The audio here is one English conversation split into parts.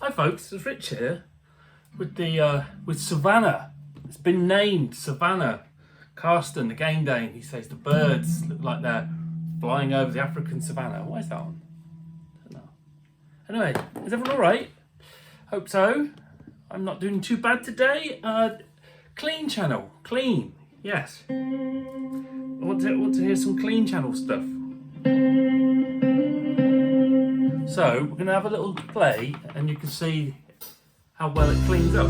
Hi folks, it's Rich here with with Savannah. It's been named Savannah. Carsten, the game name, he says the birds look like they're flying over the African savannah. Why is that on? I don't know. Anyway, is everyone alright? Hope so. I'm not doing too bad today. Clean channel, clean, yes. I want to hear some clean channel stuff. So we're going to have a little play and you can see how well it cleans up.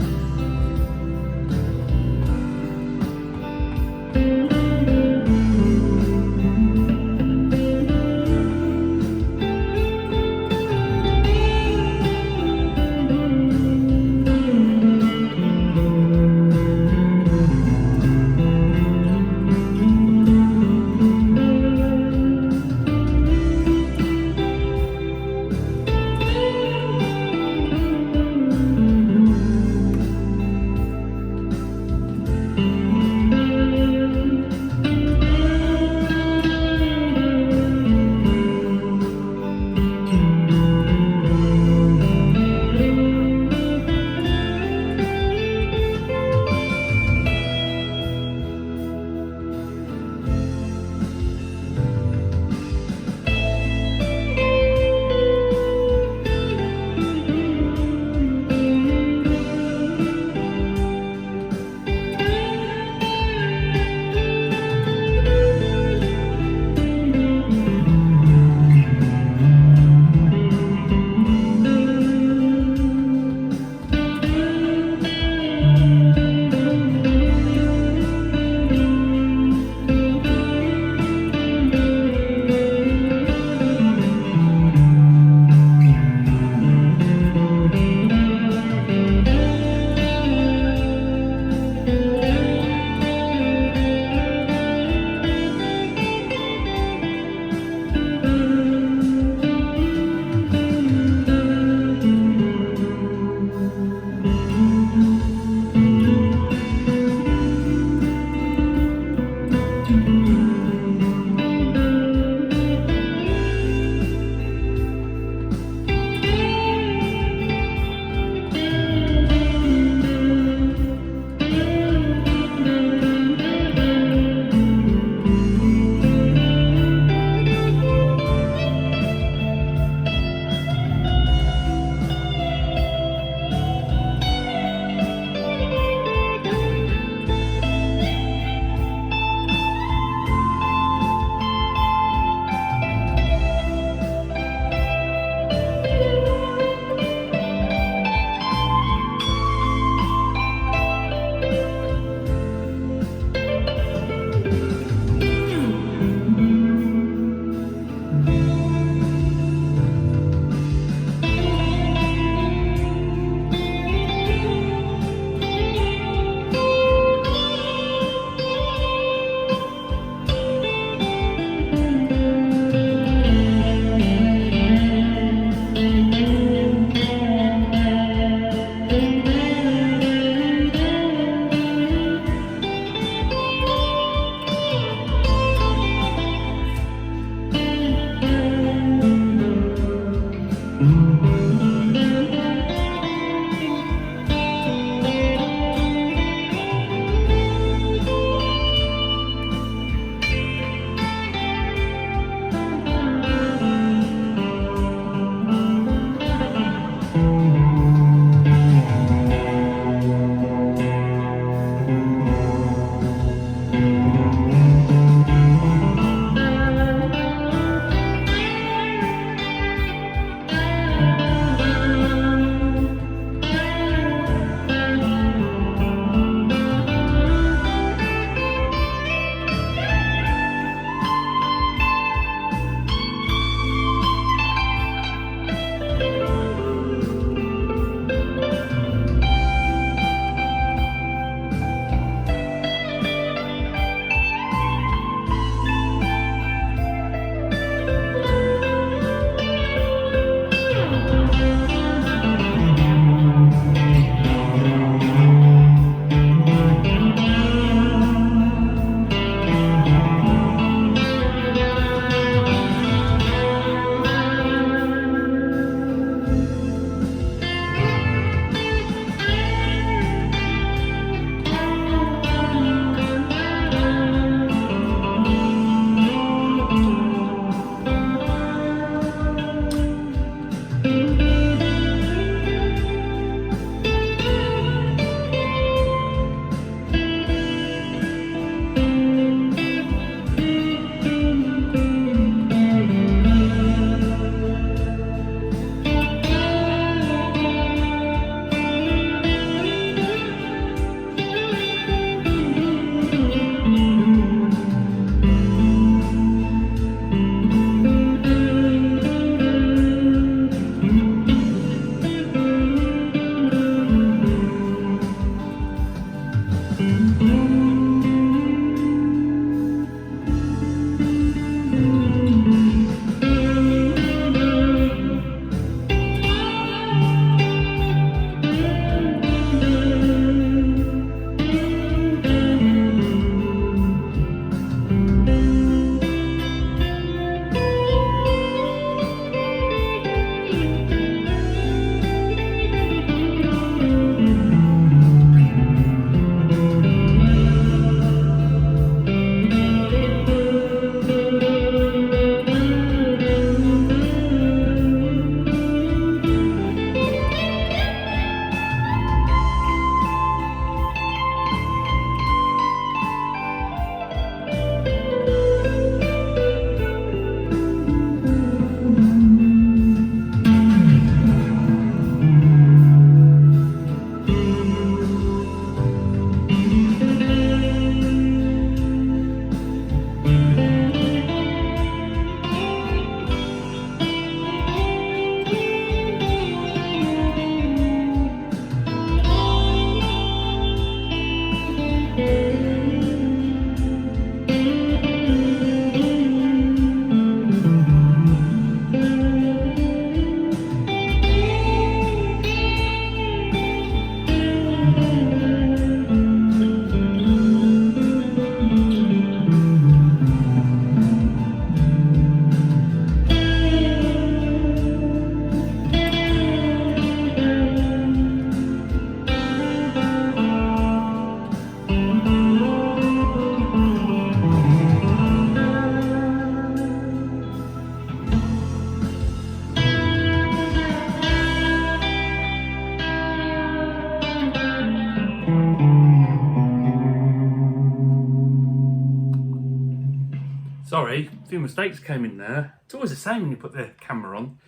Sorry, a few mistakes came in there. It's always the same when you put the camera on,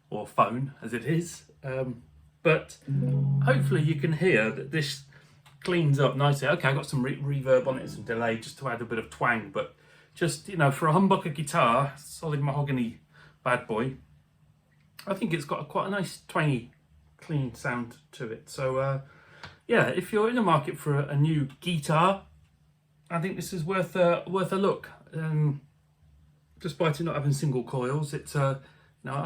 or phone as it is. But hopefully you can hear that this cleans up nicely. Okay, I've got some reverb on it, some delay just to add a bit of twang, but just, you know, for a humbucker guitar, solid mahogany bad boy, I think it's got quite a nice twangy, clean sound to it. So yeah, if you're in the market for a new guitar, I think this is worth a look. Despite it not having single coils, it's I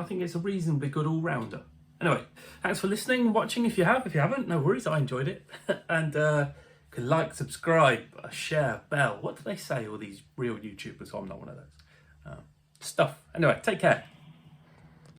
think it's a reasonably good all-rounder. Anyway, thanks for listening and watching. If you haven't, no worries, I enjoyed it. And you can like, subscribe, share, bell. What do they say, all these real YouTubers? I'm not one of those stuff. Anyway, take care.